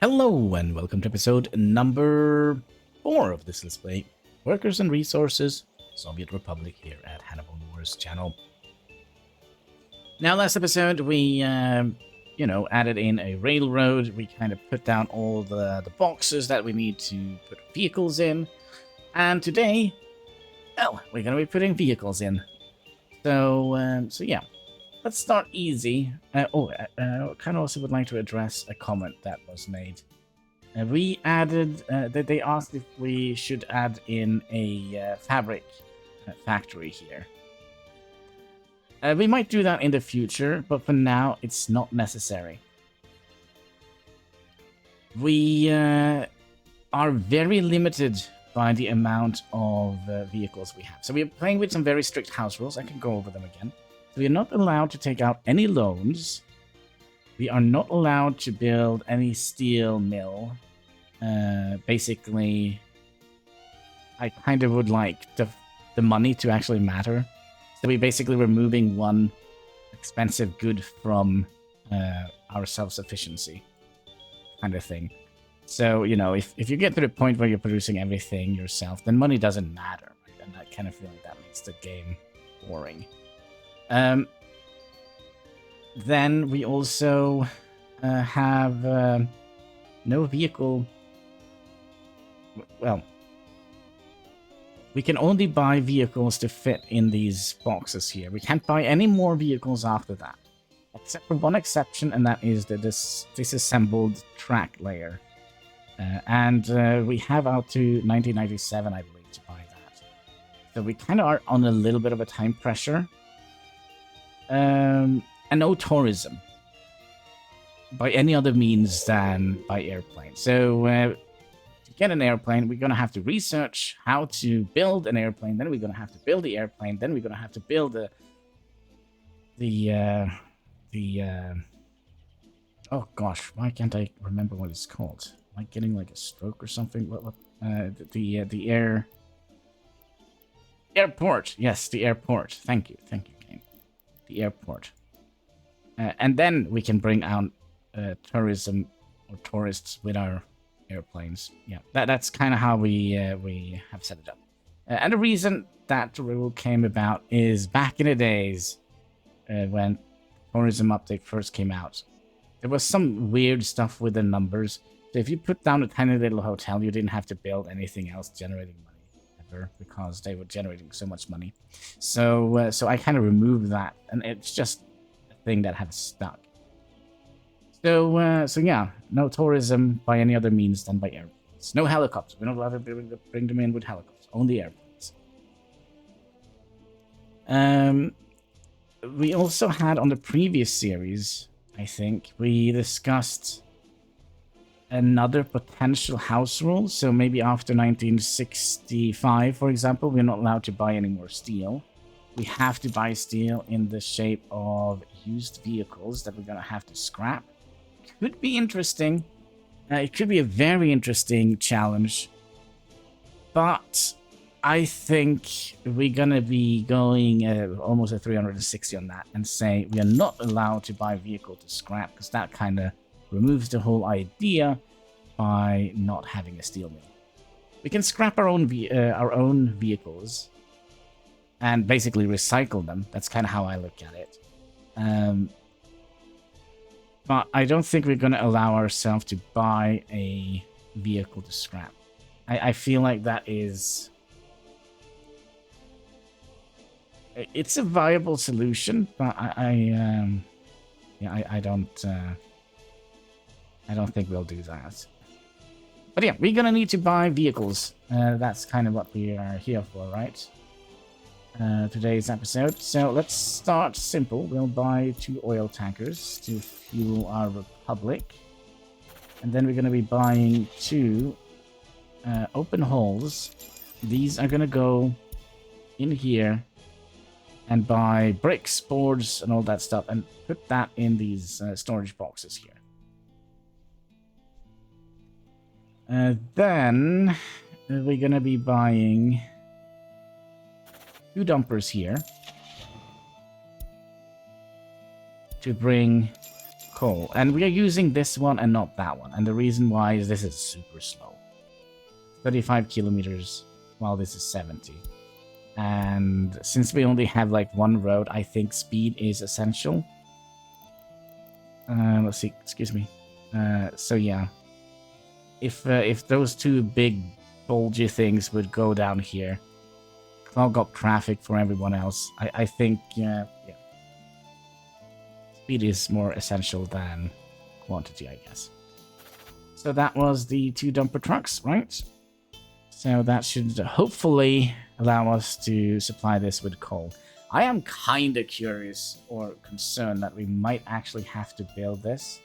Hello and welcome to episode number 4 of this Let's Play Workers and Resources Soviet Republic here at HanniballNOR's channel. Now last episode we added in a railroad. We kind of put down all the boxes that we need to put vehicles in. And today, we're going to be putting vehicles in. So yeah. Let's start easy. I kind of also would like to address a comment that was made. We added, they asked if we should add in a fabric factory here. We might do that in the future, but for now, it's not necessary. We are very limited by the amount of vehicles we have. So we're playing with some very strict house rules. I can go over them again. So we are not allowed to take out any loans. We are not allowed to build any steel mill. Basically, I kind of would like the money to actually matter. So we're basically removing one expensive good from our self-sufficiency kind of thing. So, you know, if you get to the point where you're producing everything yourself, then money doesn't matter. Right? And I kind of feel like that makes the game boring. Then we also have no vehicle. Well, we can only buy vehicles to fit in these boxes here. We can't buy any more vehicles after that, except for one exception, and that is the disassembled track layer. And we have out to 1997, I believe, to buy that. So we kind of are on a little bit of a time pressure. And no tourism by any other means than by airplane. So to get an airplane, we're going to have to research how to build an airplane. Then we're going to have to build the airplane. Then we're going to have to build oh gosh, why can't I remember what it's called? Am I getting like a stroke or something? The airport. Yes, the airport. Thank you, Kane. The airport. And then we can bring out tourism or tourists with our airplanes. Yeah, that's kind of how we have set it up. And the reason that rule came about is back in the days when tourism update first came out, there was some weird stuff with the numbers. So if you put down a tiny little hotel, you didn't have to build anything else generating money ever because they were generating so much money. So I kind of removed that, and it's just thing that has stuck. So yeah, no tourism by any other means than by airplanes. No helicopters. We're not allowed to bring them in with helicopters. Only airplanes. We also had on the previous series, I think, we discussed another potential house rule. So maybe after 1965, for example, we're not allowed to buy any more steel. We have to buy steel in the shape of used vehicles that we're going to have to scrap. Could be interesting. It could be a very interesting challenge. But I think we're going to be going almost a 360 on that and say we are not allowed to buy a vehicle to scrap because that kind of removes the whole idea by not having a steel mill. We can scrap our own vehicles and basically recycle them. That's kind of how I look at it. But I don't think we're going to allow ourselves to buy a vehicle to scrap. I feel like that is... It's a viable solution, but I don't think we'll do that. But yeah, we're going to need to buy vehicles. That's kind of what we are here for, right? Today's episode. So let's start simple. We'll buy 2 oil tankers to fuel our republic. And then we're going to be buying 2 open holes. These are going to go in here and buy bricks, boards, and all that stuff, and put that in these storage boxes here. Then we're going to be buying 2 dumpers here to bring coal. And we are using this one and not that one. And the reason why is this is super slow. 35 kilometers, while this is 70. And since we only have like one road, I think speed is essential. Let's see, excuse me. So yeah. If those two big bulgy things would go down here, clog up traffic for everyone else, I think, yeah. Speed is more essential than quantity, I guess. So that was the 2 dumper trucks, right? So that should hopefully allow us to supply this with coal. I am kind of curious or concerned that we might actually have to build this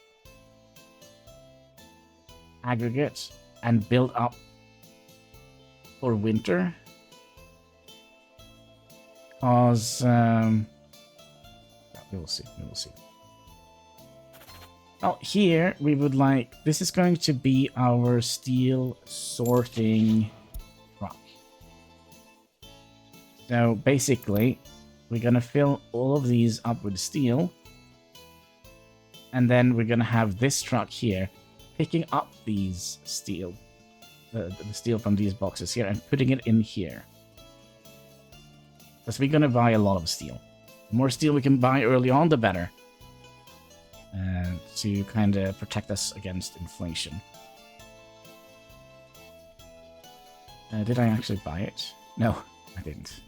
aggregate and build up for winter. Because, we will see, we will see. Oh, here we would like, this is going to be our steel sorting truck. So basically, we're going to fill all of these up with steel. And then we're going to have this truck here picking up these steel, the steel from these boxes here and putting it in here. Because we're going to buy a lot of steel. The more steel we can buy early on, the better. To kind of protect us against inflation. Did I actually buy it? No, I didn't.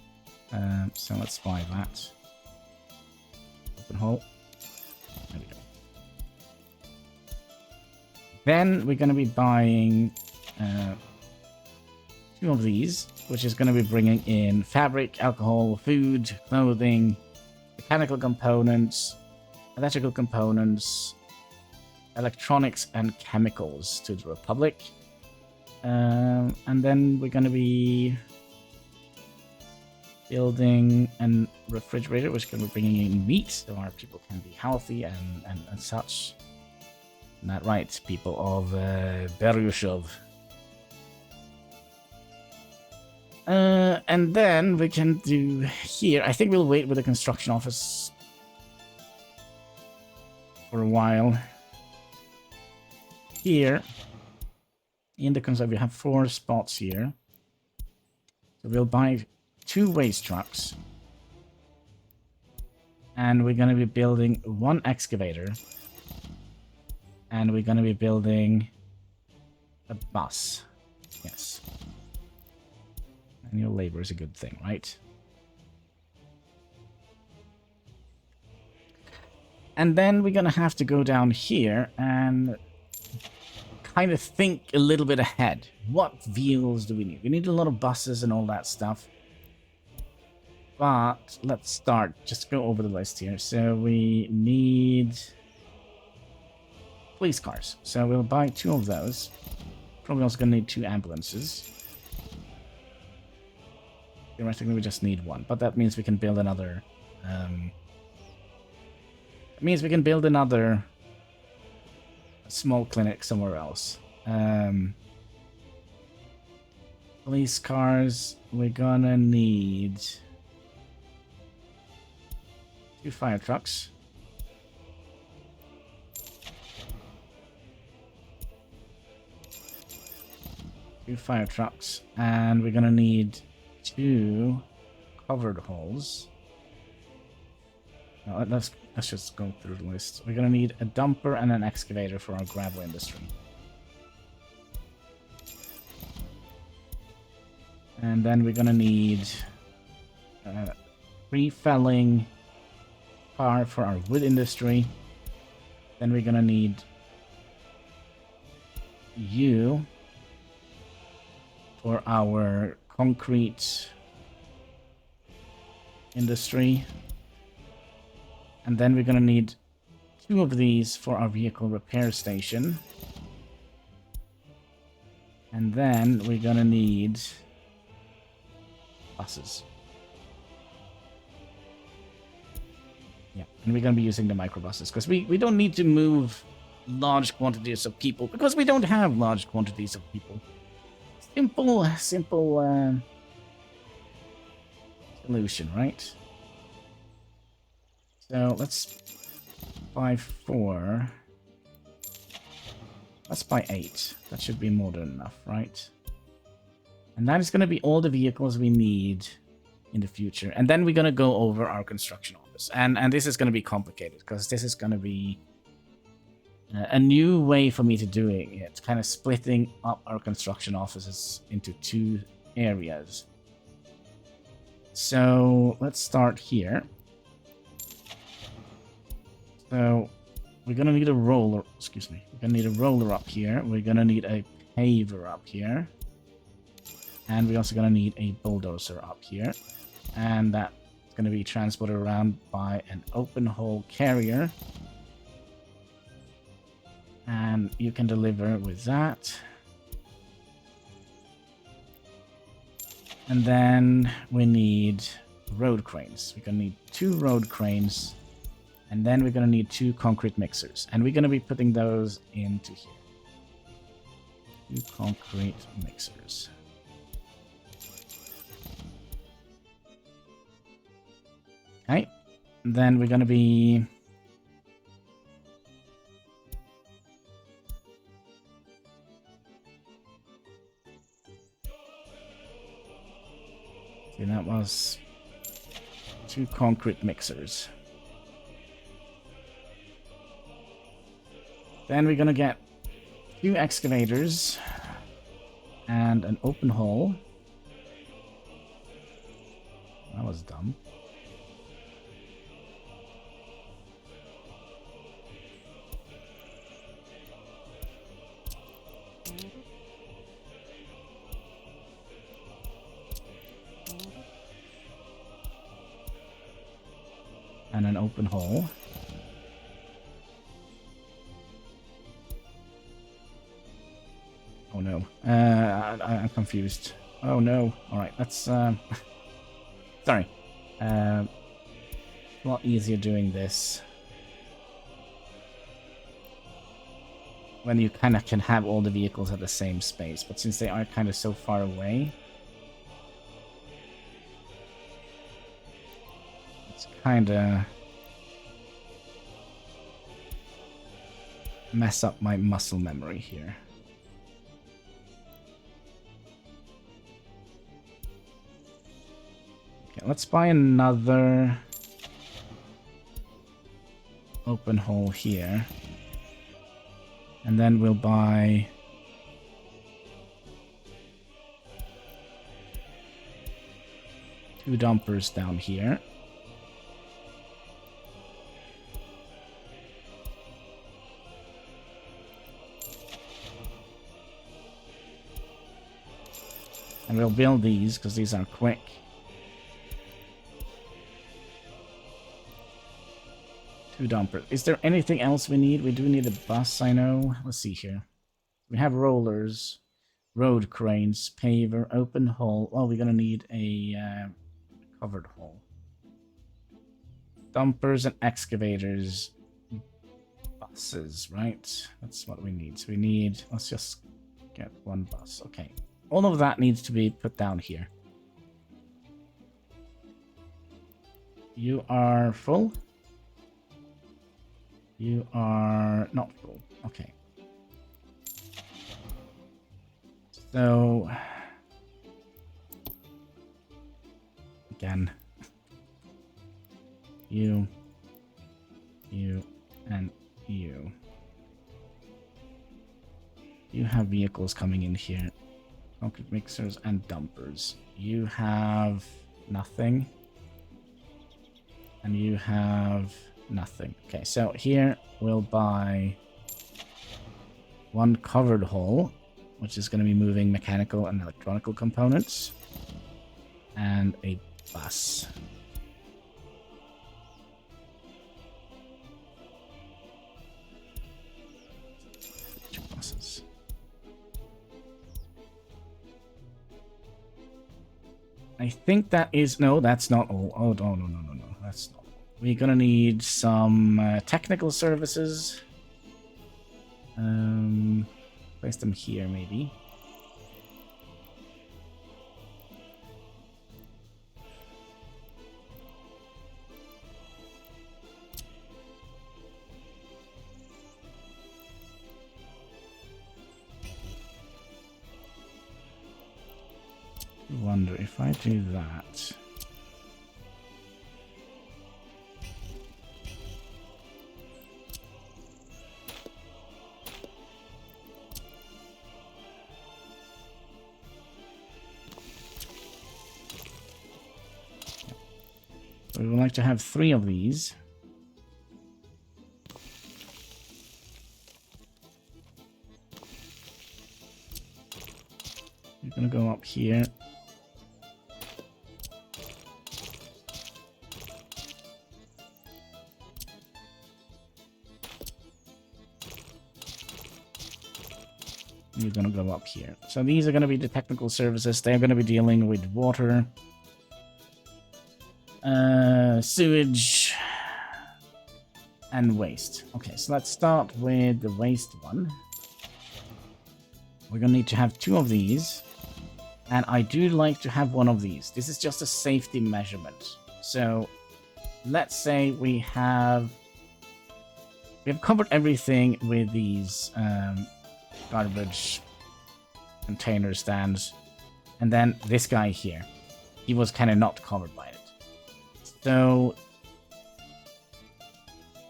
So let's buy that. Open hole. There we go. Then we're going to be buying 2 of these, which is going to be bringing in fabric, alcohol, food, clothing, mechanical components, electrical components, electronics, and chemicals to the Republic. And then we're going to be building a refrigerator, which is going to be bringing in meat, so our people can be healthy and such. Isn't that right, people of Beryushov? And then we can do here. I think we'll wait with the construction office for a while. Here, in the construction, we have 4 spots here. So we'll buy 2 waste trucks. And we're going to be building 1 excavator. And we're going to be building a bus. Yes. Manual labor is a good thing, right? And then we're going to have to go down here and kind of think a little bit ahead. What vehicles do we need? We need a lot of buses and all that stuff. But let's start. Just go over the list here. So we need police cars. So we'll buy 2 of those. Probably also going to need 2 ambulances. Theoretically, we just need 1. But that means we can build another... it means we can build another small clinic somewhere else. Police cars, we're gonna need 2 fire trucks. And we're gonna need 2 covered holes. Now, let's just go through the list. We're gonna need a dumper and an excavator for our gravel industry. And then we're gonna need a pre-felling car for our wood industry. Then we're gonna need you for our concrete industry. And then we're gonna need 2 of these for our vehicle repair station. And then we're gonna need buses. Yeah, and we're gonna be using the microbuses because we don't need to move large quantities of people because we don't have large quantities of people. Simple solution, right? So let's buy 4 Let's buy 8. That should be more than enough, right? And that is going to be all the vehicles we need in the future. And then we're going to go over our construction office. And this is going to be complicated because this is going to be a new way for me to doing it. Kind of splitting up our construction offices into 2 areas. So let's start here. So we're going to need a roller. Excuse me. We're going to need a roller up here. We're going to need a paver up here. And we're also going to need a bulldozer up here. And that's going to be transported around by an open hole carrier. And you can deliver with that. And then we need road cranes. We're going to need 2 road cranes. And then we're going to need 2 concrete mixers. And we're going to be putting those into here. 2 concrete mixers. Okay. And then we're going to be... See, that was 2 concrete mixers. Then we're gonna get 2 excavators and an open hole. That was dumb. And an open hole. Oh no. I'm confused. Oh no. Alright, that's... Sorry. A lot easier doing this when you kind of can have all the vehicles at the same space. But since they are kind of so far away... kind of mess up my muscle memory here. Okay, let's buy another open hole here. And then we'll buy two dumpers down here. And we'll build these because these are quick. Two dumpers. Is there anything else we need? We do need a bus, I know. Let's see here. We have rollers, road cranes, paver, open hole. Oh, we're going to need a covered hole. Dumpers and excavators. Buses, right? That's what we need. So we need... Let's just get one bus. Okay. All of that needs to be put down here. You are full? You are not full. Okay. So... Again. You, and you. You have vehicles coming in here. Concrete mixers and dumpers. You have nothing. And you have nothing. Okay, so here we'll buy one covered hole, which is going to be moving mechanical and electronical components. And a bus. Two buses. I think that is... No, that's not all. Oh, no. That's not all. We're gonna need some technical services. Place them here, maybe. wonder if I do that. We would like to have 3 of these. You're gonna go up here. You're gonna go up here. So these are gonna be the technical services. They're gonna be dealing with water, sewage, and waste. Okay, so let's start with the waste one. We're gonna need to have 2 of these. And I do like to have 1 of these. This is just a safety measurement. So let's say we have covered everything with these garbage container stands. And then this guy here, he was kind of not covered by it. So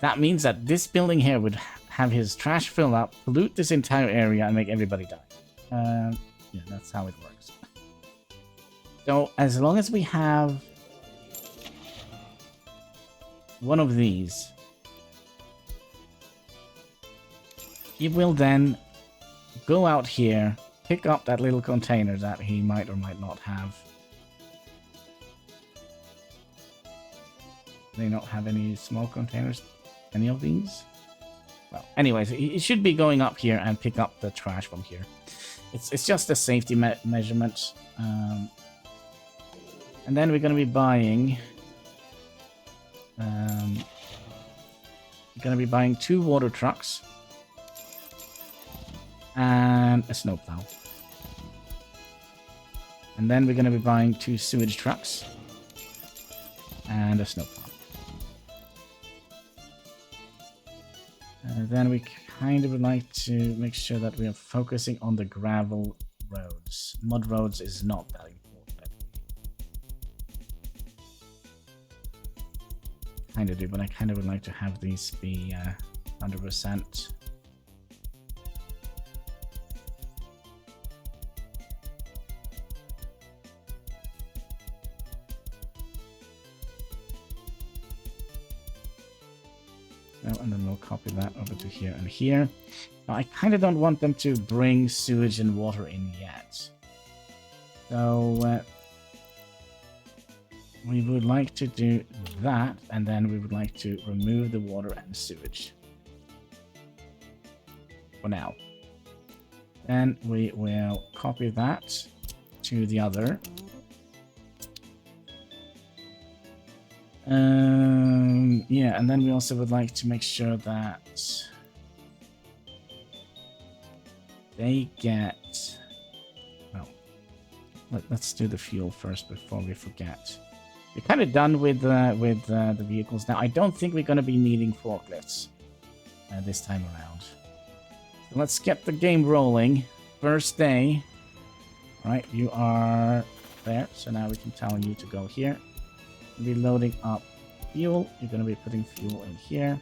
that means that this building here would have his trash fill up, pollute this entire area, and make everybody die. Yeah, that's how it works. So as long as we have 1 of these, he will then go out here, pick up that little container that he might or might not have. Do they not have any small containers? Any of these? Well, anyways, he should be going up here and pick up the trash from here. It's just a safety measurement. And then we're going to be buying... we're going to be buying 2 water trucks. And a snowplow. And then we're going to be buying 2 sewage trucks. And a snowplow. And then we kind of would like to make sure that we are focusing on the gravel roads. Mud roads is not that important. Kind of do, but I kind of would like to have these be 100%. And then we'll copy that over to here and here. Now, I kind of don't want them to bring sewage and water in yet. So we would like to do that, and then we would like to remove the water and sewage. For now. Then we will copy that to the other. Yeah, and then we also would like to make sure that they get... Well, let's do the fuel first before we forget. We're kind of done with the vehicles now. I don't think we're going to be needing forklifts this time around. So let's get the game rolling. First day. All right, you are there. So now we can tell you to go here. Be loading up fuel. You're going to be putting fuel in here.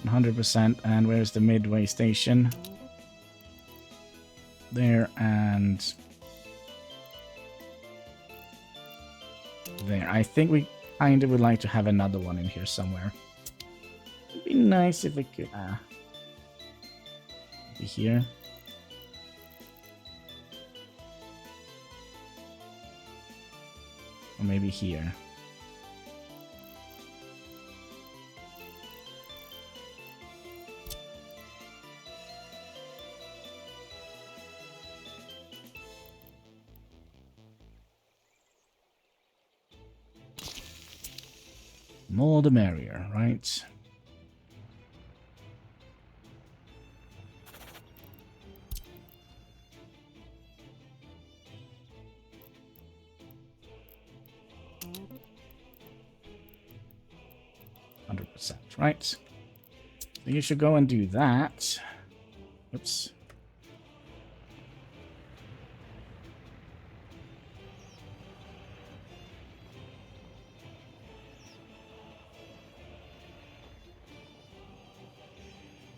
100%. And where's the midway station? There and there. I think we kind of would like to have another one in here somewhere. It'd be nice if we could be here. Or maybe here. More the merrier, right? Right. So you should go and do that. Oops.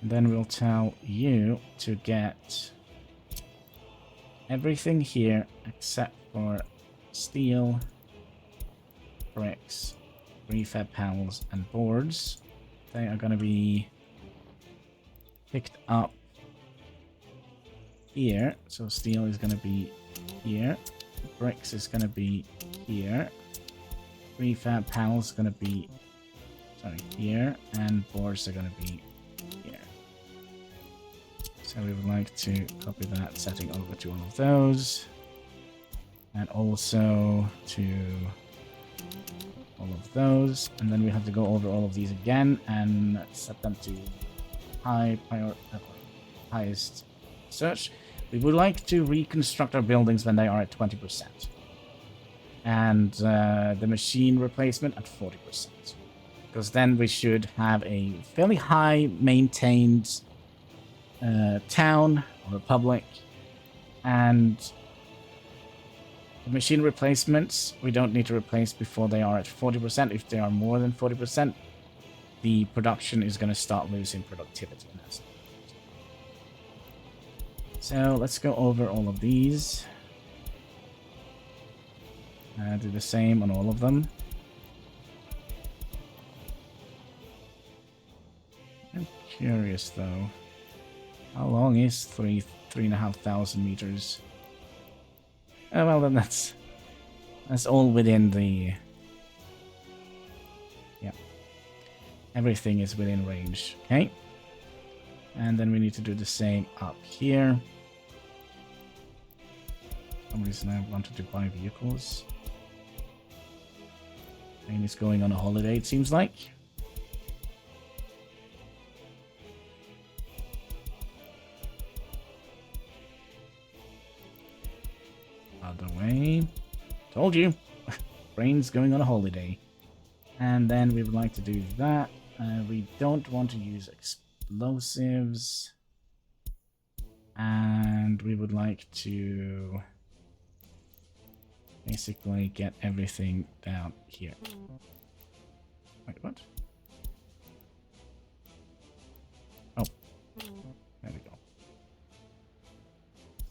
And then we'll tell you to get everything here except for steel, bricks, prefab panels, and boards. They are going to be picked up here. So steel is going to be here. Bricks is going to be here. Prefab panels is going to be here. And boards are going to be here. So we would like to copy that setting over to all of those. And also to all of those. And then we have to go over all of these again and set them to highest search. We would like to reconstruct our buildings when they are at 20%. And the machine replacement at 40%. Because then we should have a fairly high maintained town or republic. And the machine replacements, we don't need to replace before they are at 40%. If they are more than 40%, the production is going to start losing productivity. So let's go over all of these. Do the same on all of them. I'm curious though. How long is 3,500 meters? Oh, well, then that's all within the... Yeah. Everything is within range. Okay. And then we need to do the same up here. For some reason I wanted to buy vehicles. And it's going on a holiday, it seems like. Other way. Told you. Brain's going on a holiday. And then we would like to do that. We don't want to use explosives. And we would like to basically get everything down here. Wait, what? Oh. There we go.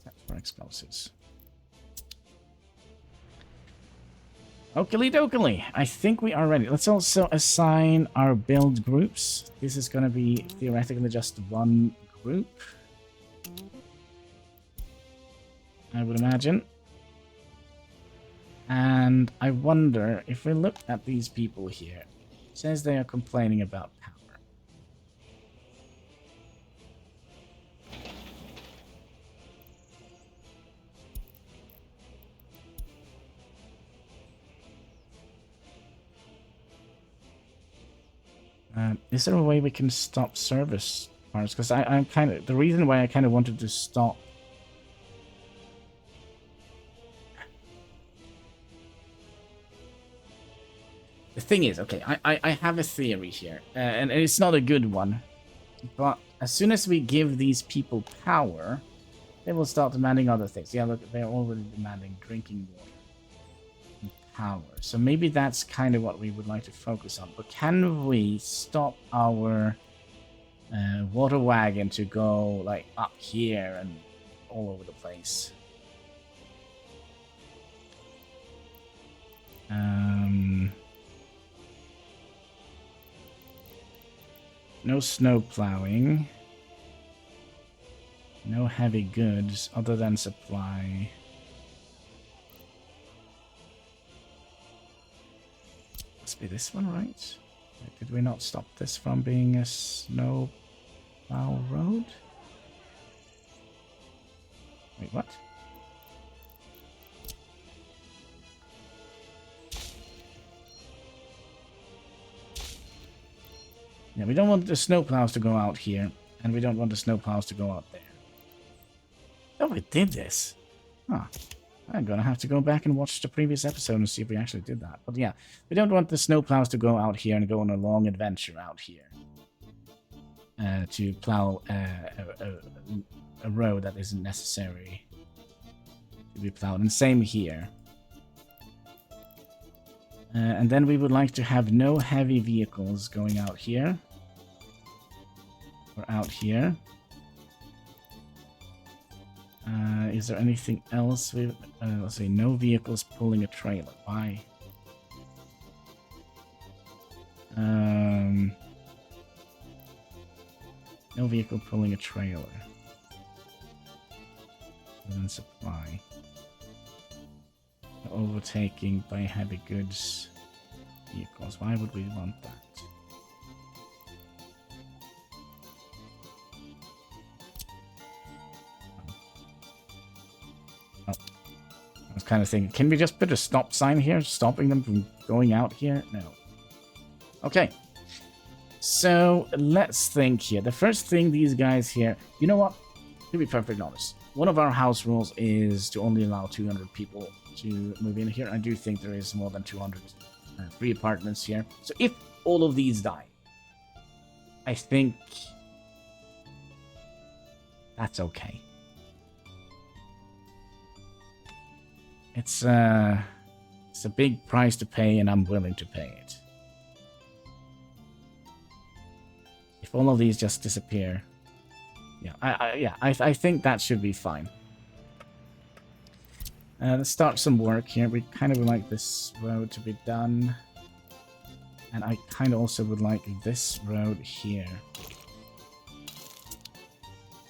Set for explosives. Oakley dokley. I think we are ready. Let's also assign our build groups. This is going to be theoretically just one group, I would imagine. And I wonder if we look at these people here. It says they are complaining about power. Is there a way we can stop service parts? Because I'm kind of... The reason why I kind of wanted to stop... The thing is, okay, I have a theory here. And it's not a good one. But as soon as we give these people power, they will start demanding other things. Yeah, look, they're already demanding drinking water. Power. So maybe that's kind of what we would like to focus on. But can we stop our water wagon to go like up here and all over the place? No snow plowing. No heavy goods other than supply. Must be this one, right? Did we not stop this from being a snow plow road? Wait, what? Yeah, we don't want the snow plows to go out here, and we don't want the snow plows to go out there. Oh, we did this. Huh. I'm gonna have to go back and watch the previous episode and see if we actually did that. But yeah, we don't want the snowplows to go out here and go on a long adventure out here. To plow a road that isn't necessary to be plowed. And same here. And then we would like to have no heavy vehicles going out here. We're out here. Is there anything else? Let's see, no vehicles pulling a trailer. Why? No vehicle pulling a trailer. And then supply. Overtaking by heavy goods vehicles. Why would we want that? I was kind of thinking, can we just put a stop sign here, stopping them from going out here? No. Okay. So, let's think here. The first thing these guys here... You know what? To be perfectly honest, one of our house rules is to only allow 200 people to move in here. I do think there is more than 200 free apartments here. So, if all of these die, I think that's okay. It's a big price to pay, and I'm willing to pay it. If all of these just disappear, yeah, I think that should be fine. Let's start some work here. We kind of would like this road to be done, and I kind of also would like this road here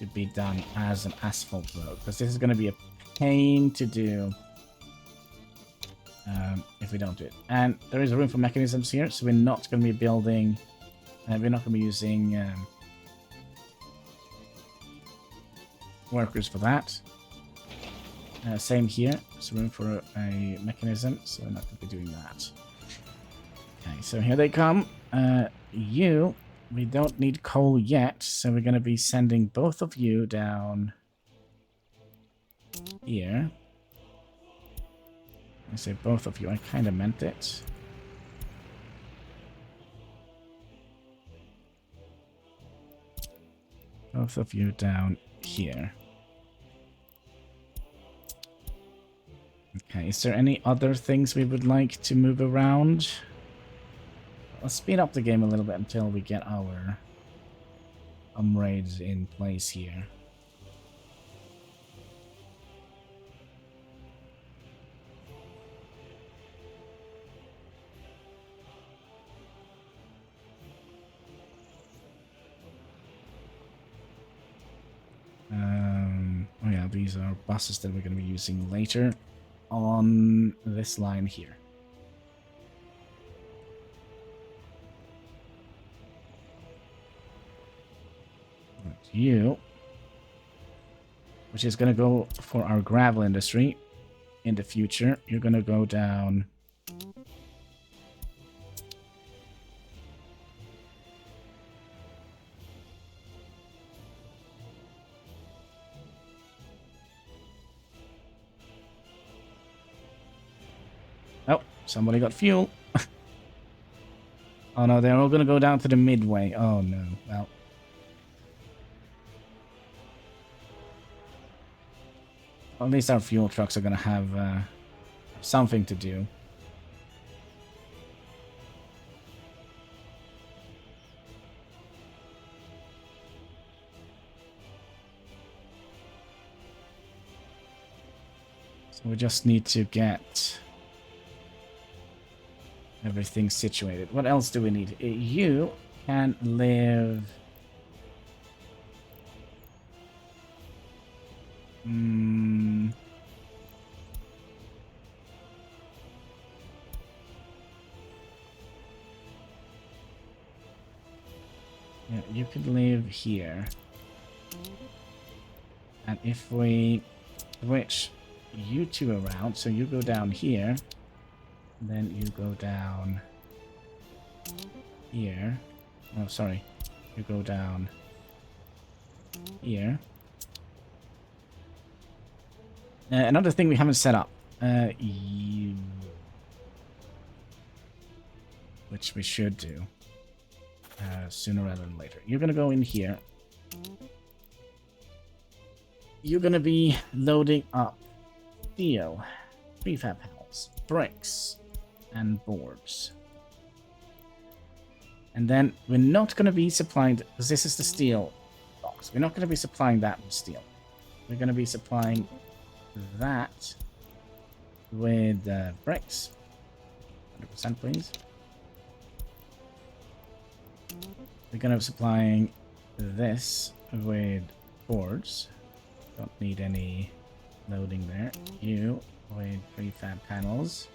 to be done as an asphalt road, because this is going to be a pain to do. If we don't do it. And there is a room for mechanisms here, so we're not going to be building... we're not going to be using workers for that. Same here. There's room for a mechanism, so we're not going to be doing that. Okay, so here they come. We don't need coal yet, so we're going to be sending both of you down here. I say both of you, I kind of meant it. Both of you down here. Okay, is there any other things we would like to move around? Let's speed up the game a little bit until we get our raids in place here. Oh yeah, these are buses that we're going to be using later on this line here. You, which is going to go for our gravel industry in the future. You're going to go down... Oh, somebody got fuel. Oh no, they're all going to go down to the midway. Oh no, well. At least our fuel trucks are going to have something to do. So we just need to get everything situated. What else do we need? You can live... Yeah, you could live here. And if we switch you two around, so you go down here, then you go down here. Oh, sorry. You go down here. Another thing we haven't set up. Which we should do. Sooner rather than later. You're gonna go in here. You're gonna be loading up steel, prefab panels, bricks, and boards. And then we're not gonna be supplying, because this is the steel So we're not going to be supplying that with steel. We're going to be supplying that with bricks. 100% please. We're going to be supplying this with boards. Don't need any loading there. You with prefab panels.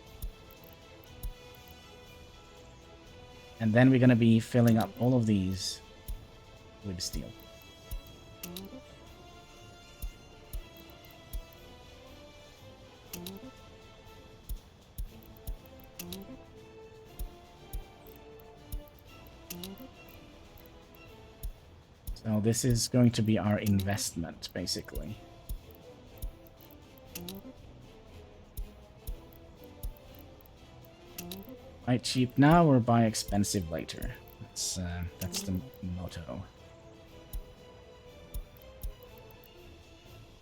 And then we're going to be filling up all of these with steel. So this is going to be our investment, basically. Buy cheap now or buy expensive later. That's the motto.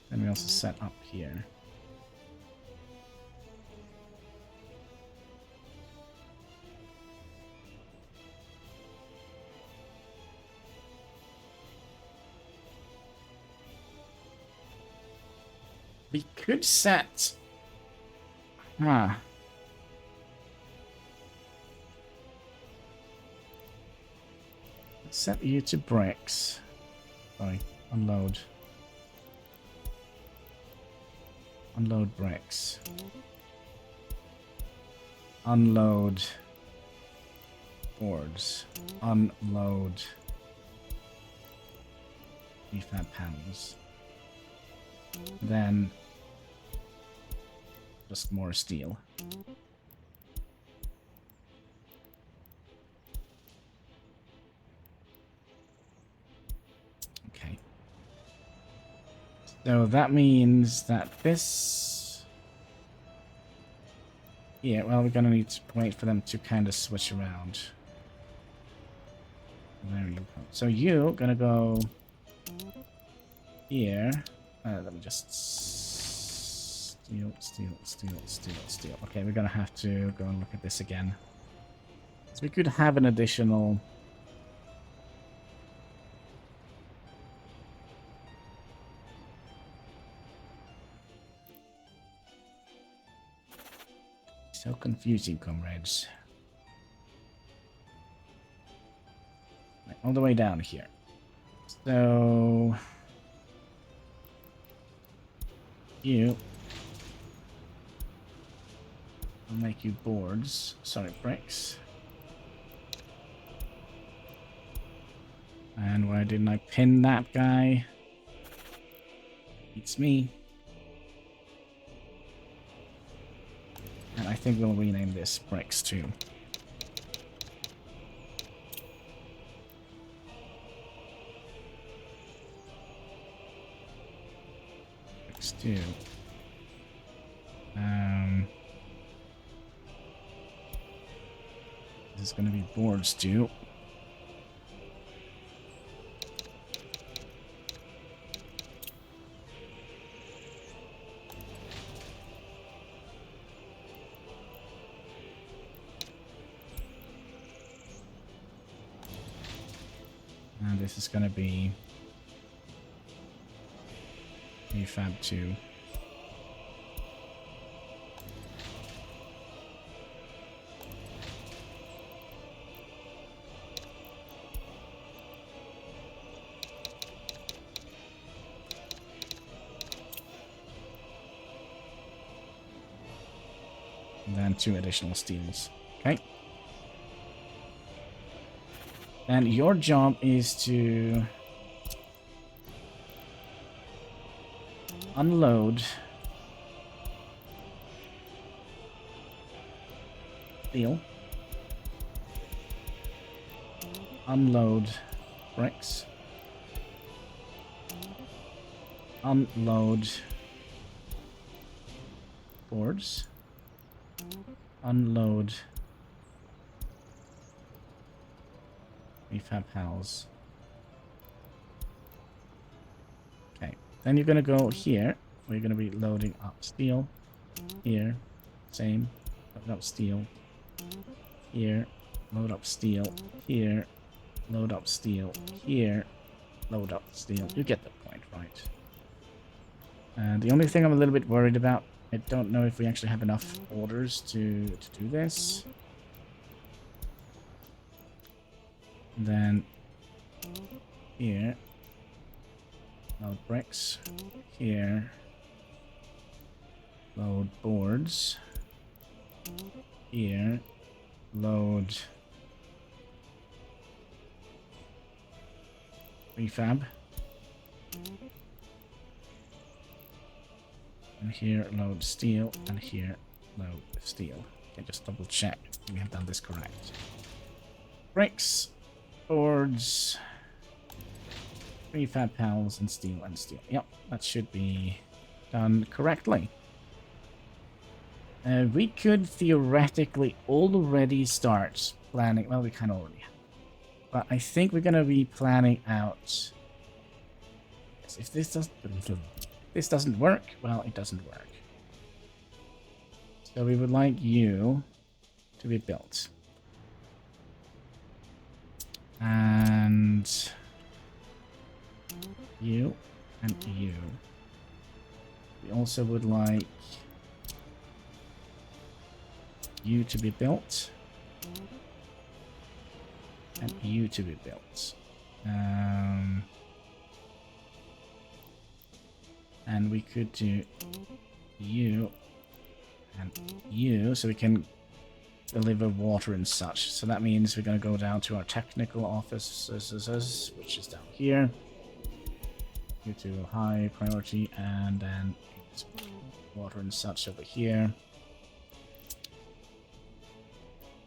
Then we also set up here. We could set... Set you to bricks. Sorry, unload. Unload bricks. Unload boards. Unload prefab panels. Then just more steel. Okay. So that means that this... Yeah, well, we're gonna need to wait for them to kind of switch around. There you go. So you're gonna go here. Let me just... Steel. Okay, we're gonna have to go and look at this again. So we could have an additional... So confusing, comrades. Right, all the way down here. So... You... I'll make you boards. Sorry, bricks. And why didn't I pin that guy? It's me. And I think we'll rename this bricks too. Bricks too. This is going to be boards too. And this is going to be prefab 2. And then 2 additional steels. Okay. And your job is to unload steel, unload bricks, unload boards, unload prefab panels. Okay, then you're gonna go here. We're gonna be loading up steel. Here, same. Load up steel. Here, load up steel. Here, load up steel. Here, load up steel. You get the point, right? The only thing I'm a little bit worried about, I don't know if we actually have enough orders to do this. And then here, load bricks. Here, load boards. Here, load refab. And here load steel, and here load steel. Okay, just double check we have done this correct. Bricks, boards, refab panels, and steel and steel. Yep, that should be done correctly. We could theoretically already start planning. Well, we kind of already have. But I think we're going to be planning out. If this doesn't work, well, it doesn't work. So we would like you to be built. And you and you. We also would like you to be built. And you to be built. And we could do you and you, so we can deliver water and such. So that means we're going to go down to our technical offices, which is down here. You to high priority, and then water and such over here.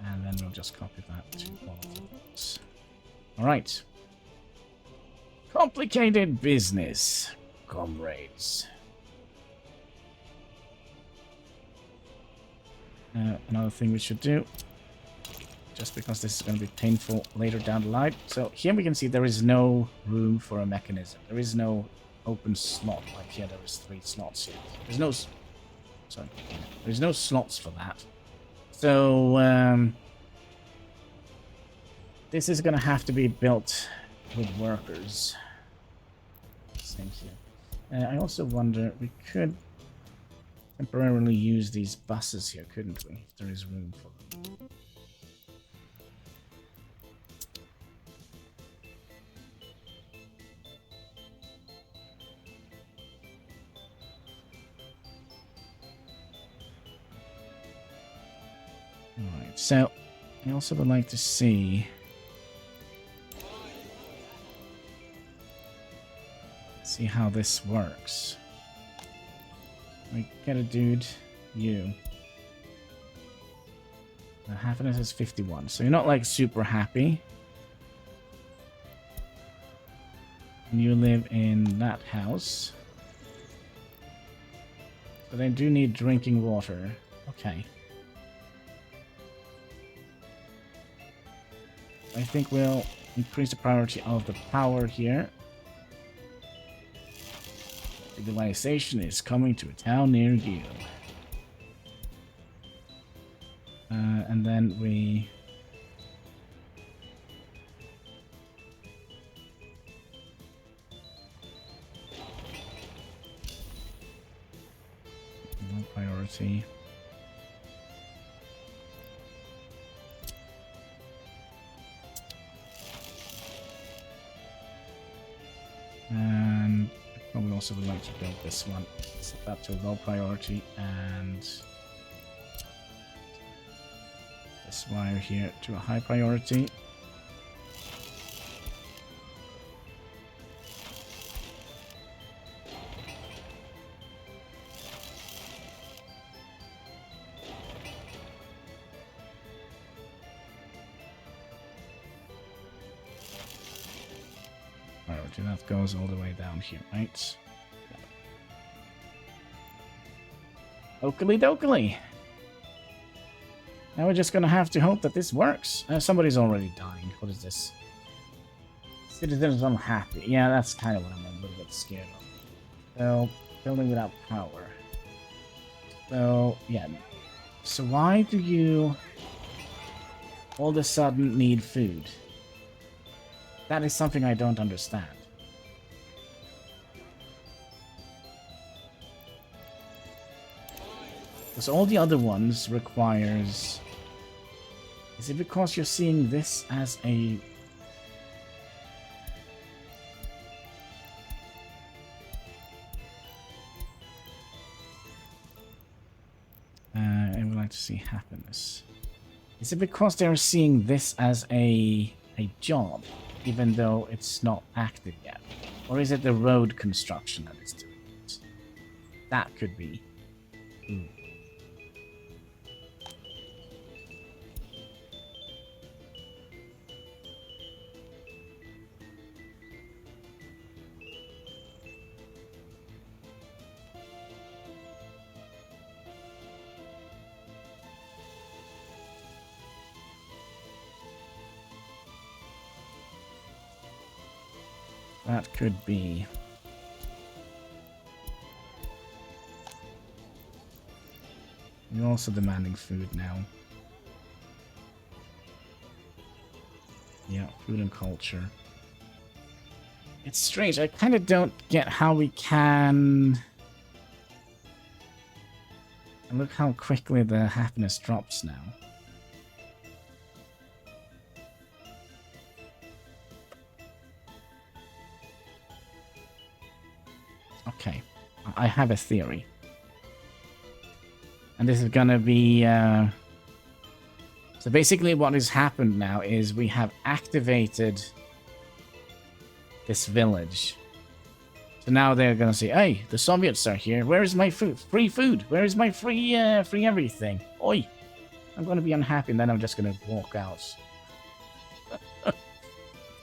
And then we'll just copy that to all of those. Alright. Complicated business, comrades. Another thing we should do, just because this is going to be painful later down the line. So here we can see there is no room for a mechanism. There is no open slot. Like here, there is 3 slots here. There's no... Sorry. There's no slots for that. So, this is going to have to be built with workers. Same here. I also wonder, we could temporarily use these buses here, couldn't we? If there is room for them. Alright, so I also would like to see... See how this works. We get a dude, you. The happiness is 51, so you're not like super happy. And you live in that house. But I do need drinking water. Okay. I think we'll increase the priority of the power here. Civilization is coming to a town near you. And then we... No priority. And I probably also would like to build this one. Set that to a low priority, and this wire here to a high priority. Priority, that goes all the way down here, right? Oakley dokley. Now we're just gonna have to hope that this works. Somebody's already dying. What is this? Citizens unhappy. Yeah, that's kind of what I'm a little bit scared of. So, building without power. So, yeah. So why do you all of a sudden need food? That is something I don't understand. Because all the other ones requires... Is it because you're seeing this as a... I would like to see happiness. Is it because they're seeing this as a job, even though it's not active yet? Or is it the road construction that is doing it? That could be. Ooh. That could be. You're also demanding food now. Yeah, food and culture. It's strange. I kind of don't get how we can... And look how quickly the happiness drops now. Okay, I have a theory. And this is gonna be... So basically what has happened now is we have activated this village. So now they're gonna say, hey, the Soviets are here. Where is my food? Free food. Where is my free everything? Oi! I'm gonna be unhappy and then I'm just gonna walk out.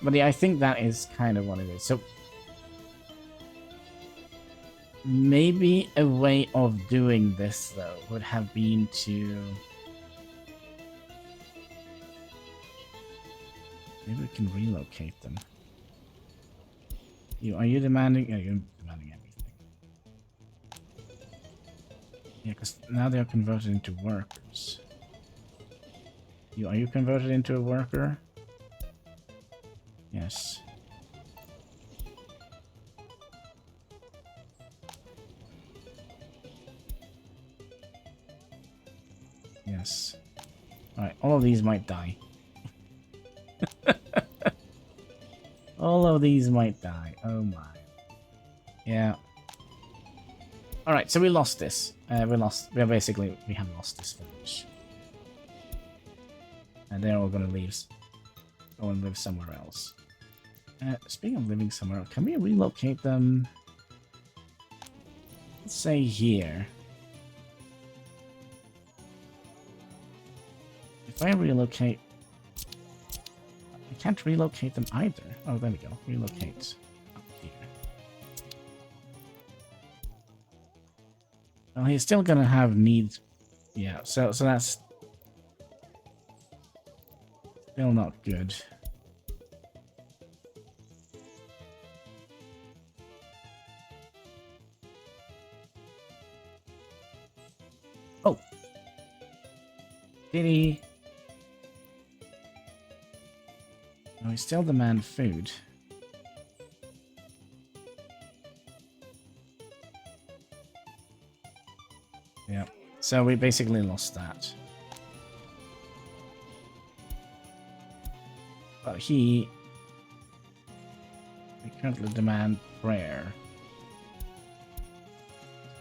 But yeah, I think that is kind of what it is. So maybe a way of doing this, though, would have been to... Maybe we can relocate them. Are you demanding... Yeah, you're demanding everything. Yeah, because now they're converted into workers. Are you converted into a worker? Yes. Yes. Alright, all of these might die. All of these might die. Oh my. Yeah. Alright, so we lost this. We have lost this village. And they're all gonna leave. Go and live somewhere else. Speaking of living somewhere else, can we relocate them? Let's say here. If I relocate... I can't relocate them either. Oh, there we go. Relocate up here. Well, he's still gonna have needs. Yeah, so that's still not good. Oh. Did he? No, he still demands food. Yeah, so we basically lost that. But we currently demand prayer.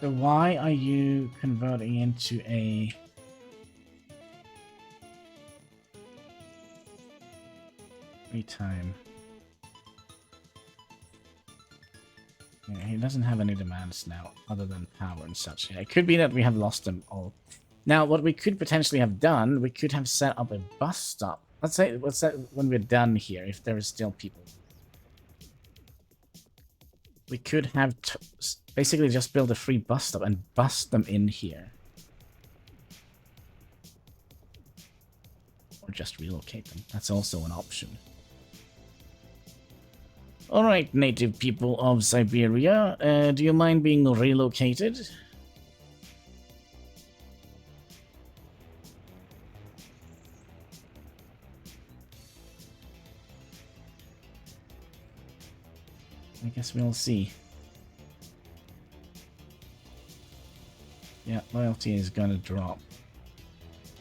So why are you converting into a... time? Yeah, he doesn't have any demands now, other than power and such. Yeah, it could be that we have lost them all. Now, what we could potentially have done, we could have set up a bus stop. Let's say when we're done here, if there is still people. We could have basically just build a free bus stop and bus them in here. Or just relocate them. That's also an option. Alright, native people of Siberia, do you mind being relocated? I guess we'll see. Yeah, loyalty is gonna drop.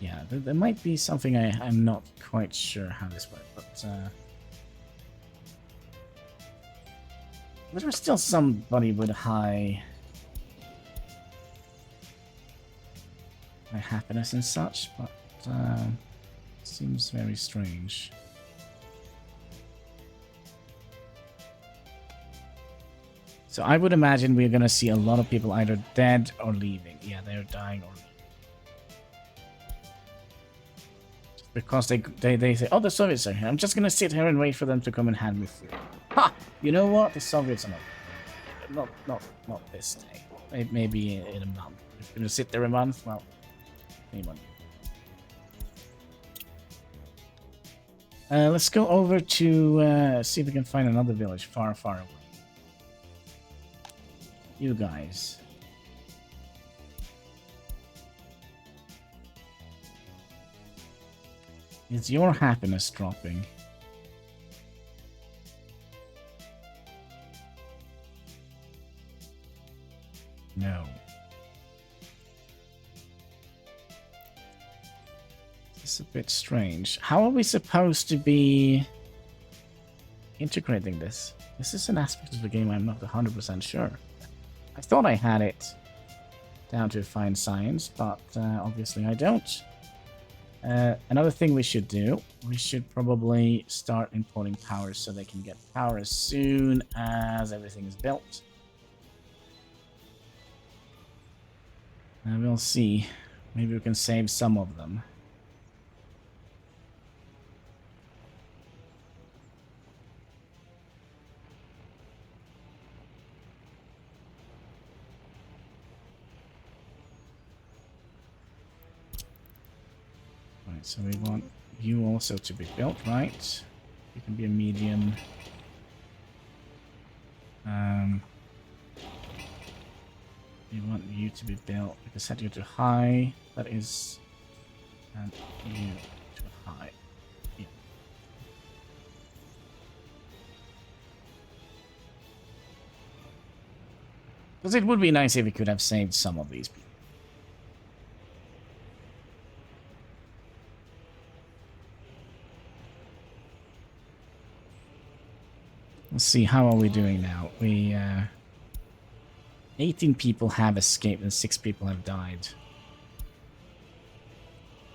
Yeah, there might be something I'm not quite sure how this works, but there's still somebody with high happiness and such, but seems very strange. So I would imagine we're gonna see a lot of people either dead or leaving. Yeah, they're dying or leaving. Just because they say, oh, the Soviets are here. I'm just gonna sit here and wait for them to come and hand me food. Ha! You know what? The Soviets are not this day. Maybe in a month. If you're gonna sit there a month, well, anyone. Let's go over to see if we can find another village far, far away. You guys. Is your happiness dropping? No. It's a bit strange. How are we supposed to be integrating this? This is an aspect of the game I'm not 100% sure. I thought I had it down to fine science, but obviously I don't. Another thing we should do, we should probably start importing power so they can get power as soon as everything is built. And we'll see. Maybe we can save some of them. Right, so we want you also to be built, right? You can be a medium. We want you to be built. We can set you to high. That is, and you to high. Yeah. Because it would be nice if we could have saved some of these people. Let's see, how are we doing now? We, 18 people have escaped and 6 people have died.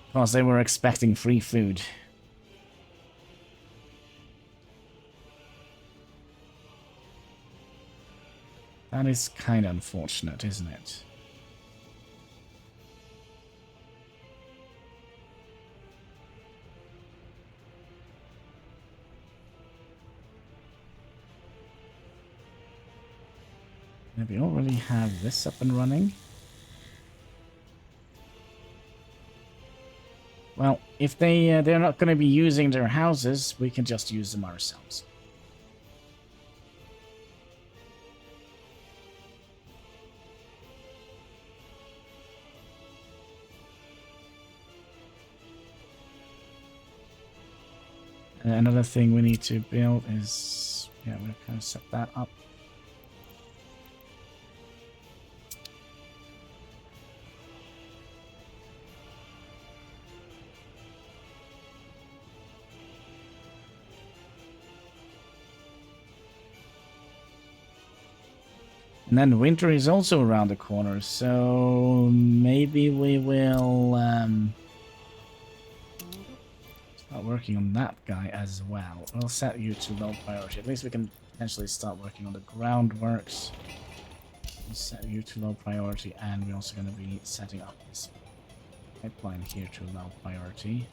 Because they were expecting free food. That is kind of unfortunate, isn't it? We already have this up and running. Well, if they're not going to be using their houses, we can just use them ourselves. Another thing we need to build is, yeah, we'll kind of set that up. And then winter is also around the corner, so maybe we will start working on that guy as well. We'll set you to low priority. At least we can potentially start working on the groundworks. We'll set you to low priority, and we're also going to be setting up this pipeline here to low priority.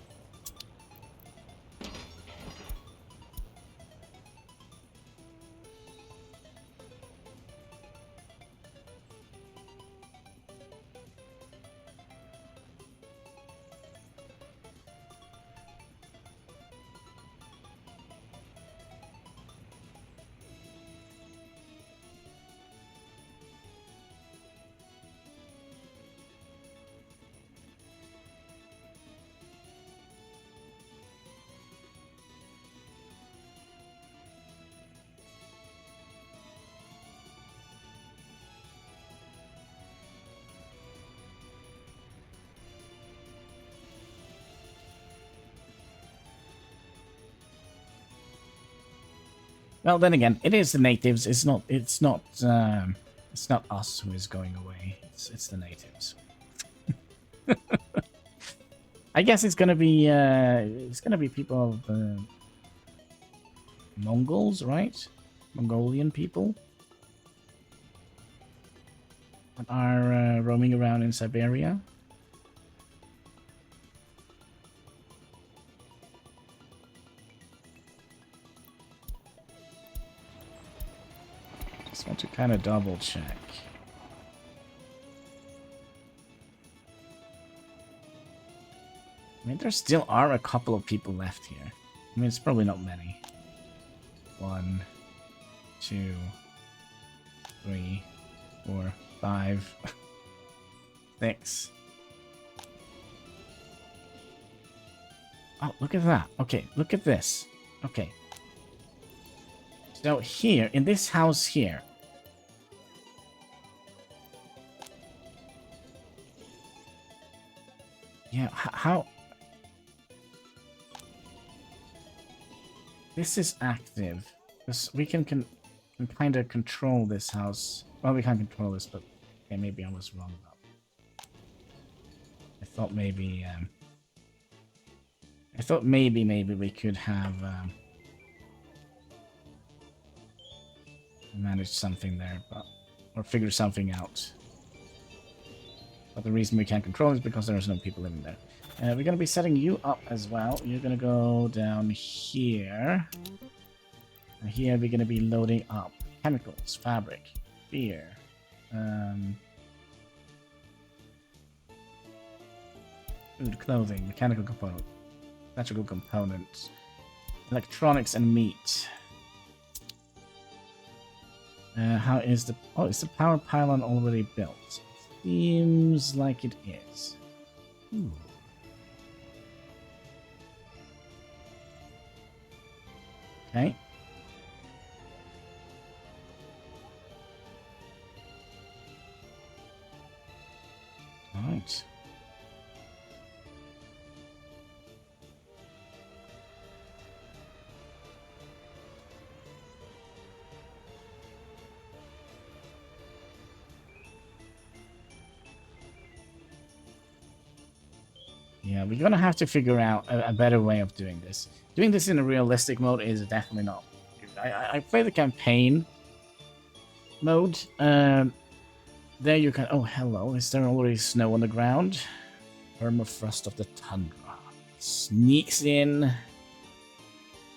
Well, then again, it is the natives. It's not. It's not us who is going away. It's the natives. I guess it's gonna be. It's gonna be people of Mongols, right? Mongolian people that are roaming around in Siberia. Just want to kind of double check. I mean, there still are a couple of people left here. I mean, it's probably not many. 1, 2, 3, 4, 5, 6. Oh, look at that. Okay, look at this. Okay. So here, in this house here. Yeah, how... This is active. Because we can kind of control this house. Well, we can't control this, but... Okay, maybe I was wrong about that. I thought maybe... I thought maybe we could have... manage something there, but... Or figure something out. But the reason we can't control it is because there's no people living there. We're going to be setting you up as well. You're going to go down here. And here we're going to be loading up chemicals, fabric, beer, food, clothing, mechanical component, electrical components, electronics, and meat. How is the... Oh, is the power pylon already built? Seems like it is. Ooh. Okay. All right. Yeah, we're gonna have to figure out a better way of doing this. Doing this in a realistic mode is definitely not. I play the campaign mode. There you can... Oh, hello. Is there already snow on the ground? Permafrost of the Tundra. Sneaks in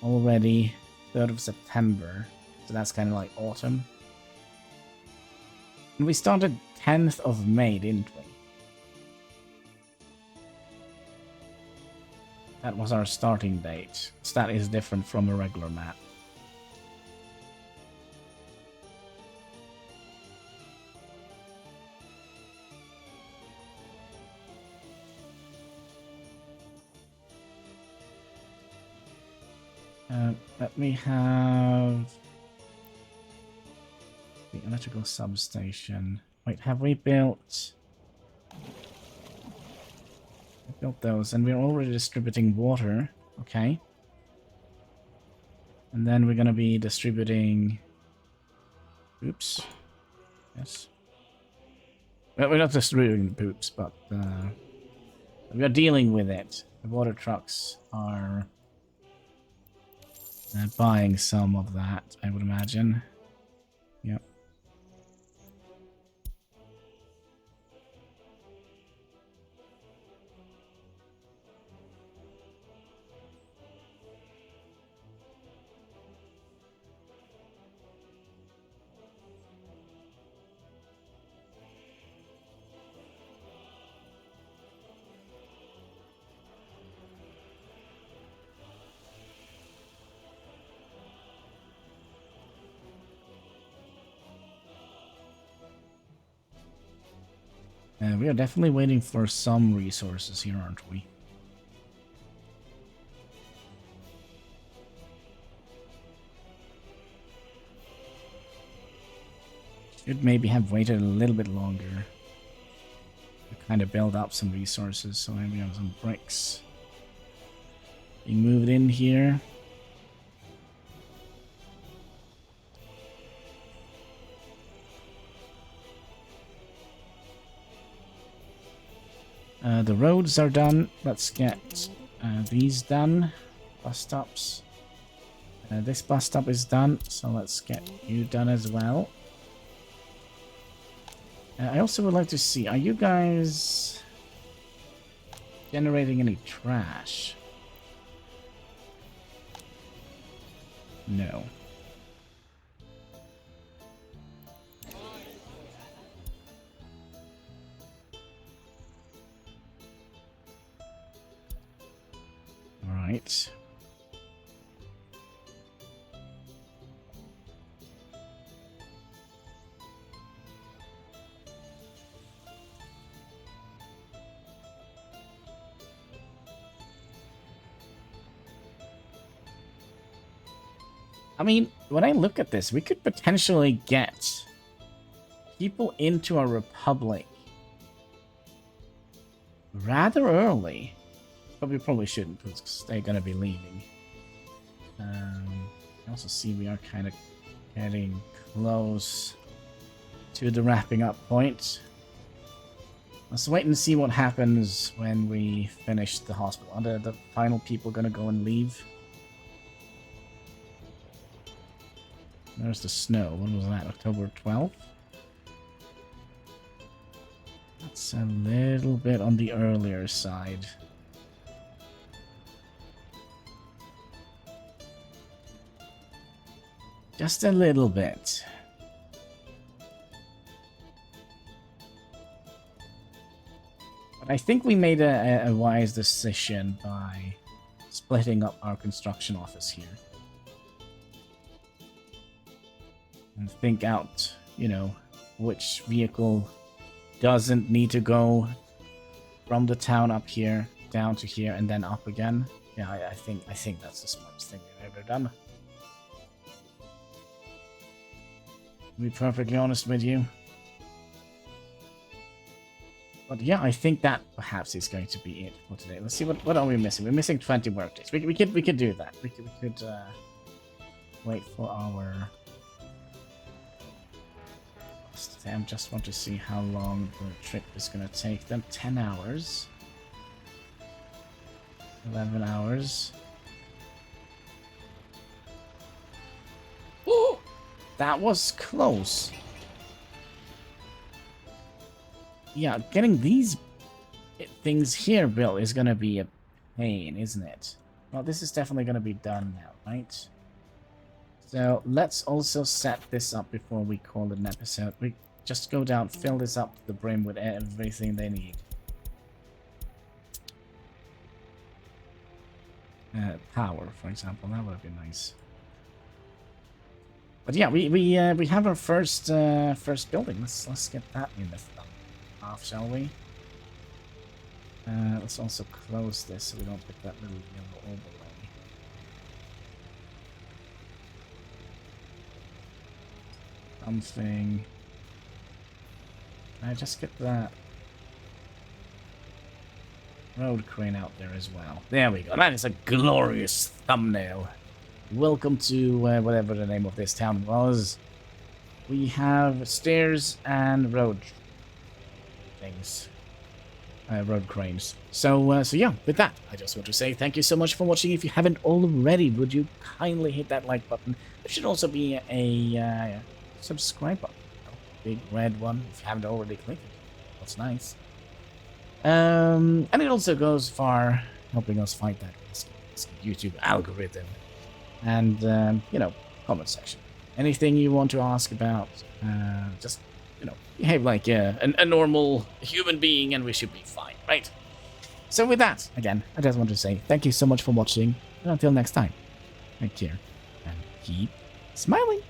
already 3rd of September. So that's kind of like autumn. And we started 10th of May, didn't we? That was our starting date. So that is different from a regular map. Let me have the electrical substation. Wait, have we built... We built those, and we're already distributing water. Okay. And then we're gonna be distributing... Oops. Yes. Well, we're not distributing poops, but we are dealing with it. The water trucks are buying some of that, I would imagine. Yep. We are definitely waiting for some resources here, aren't we? Should maybe have waited a little bit longer to kind of build up some resources. So maybe have some bricks being moved in here. The roads are done. Let's get these done. Bus stops. This bus stop is done, so let's get you done as well. I also would like to see, are you guys generating any trash? No. All right. I mean, when I look at this, we could potentially get people into our republic rather early. But we probably shouldn't, because they're going to be leaving. I also see we are kind of getting close to the wrapping up point. Let's wait and see what happens when we finish the hospital. Are the final people going to go and leave? There's the snow. When was that? October 12th? That's a little bit on the earlier side. Just a little bit. But I think we made a wise decision by splitting up our construction office here. And think out, you know, which vehicle doesn't need to go from the town up here, down to here, and then up again. Yeah, I think that's the smartest thing we've ever done. To be perfectly honest with you. But yeah, I think that perhaps is going to be it for today. Let's see, what are we missing? We're missing 20 workdays. We could do that. We could wait for our... I just want to see how long the trip is going to take them. 10 hours. 11 hours. Oh! That was close. Yeah, getting these things here built is going to be a pain, isn't it? Well, this is definitely going to be done now, right? So let's also set this up before we call it an episode. We just go down, fill this up to the brim with everything they need. Power, for example, that would be nice. But yeah, we have our first building. Let's get that in the thumb off, shall we? Let's also close this so we don't get that little yellow overlay. Something. Can I just get that road crane out there as well? There we go. That is a glorious thumbnail. Welcome to whatever the name of this town was. We have stairs and road things. Road cranes. So yeah, with that, I just want to say thank you so much for watching. If you haven't already, would you kindly hit that like button? There should also be a subscribe button. Big red one, if you haven't already clicked it. That's nice. And it also goes far helping us fight that YouTube algorithm. And, you know, comment section. Anything you want to ask about, just, you know, behave like a normal human being and we should be fine, right? So with that, again, I just want to say thank you so much for watching. And until next time, take care and keep smiling.